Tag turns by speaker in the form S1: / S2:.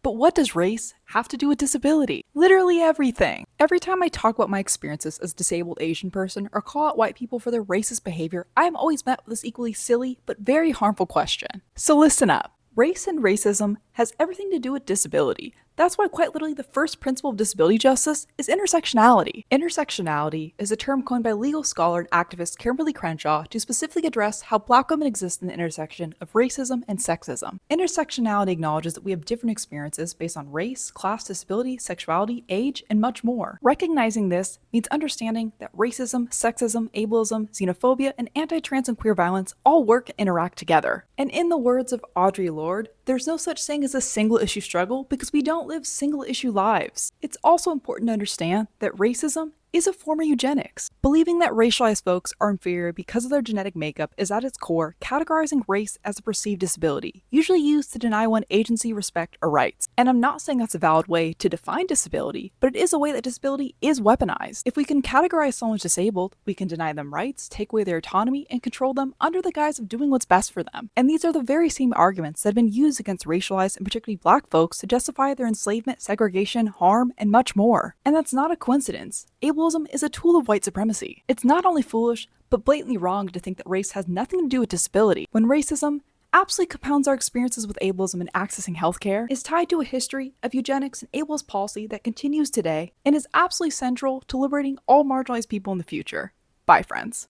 S1: But what does race have to do with disability? Literally everything. Every time I talk about my experiences as a disabled Asian person or call out white people for their racist behavior, I am always met with this equally silly but very harmful question. So listen up. Race and racism has everything to do with disability. That's why quite literally the first principle of disability justice is intersectionality. Intersectionality is a term coined by legal scholar and activist Kimberly Crenshaw to specifically address how Black women exist in the intersection of racism and sexism. Intersectionality acknowledges that we have different experiences based on race, class, disability, sexuality, age, and much more. Recognizing this means understanding that racism, sexism, ableism, xenophobia, and anti-trans and queer violence all work and interact together. And in the words of Audre Lorde, there's no such thing as a single issue struggle because we don't live single issue lives. It's also important to understand that racism is a form of eugenics. Believing that racialized folks are inferior because of their genetic makeup is at its core categorizing race as a perceived disability, usually used to deny one agency, respect, or rights. And I'm not saying that's a valid way to define disability, but it is a way that disability is weaponized. If we can categorize someone as disabled, we can deny them rights, take away their autonomy, and control them under the guise of doing what's best for them. And these are the very same arguments that have been used against racialized and particularly Black folks to justify their enslavement, segregation, harm, and much more. And that's not a coincidence. Ableism is a tool of white supremacy. It's not only foolish, but blatantly wrong to think that race has nothing to do with disability, when racism absolutely compounds our experiences with ableism and accessing healthcare, is tied to a history of eugenics and ableist policy that continues today and is absolutely central to liberating all marginalized people in the future. Bye, friends.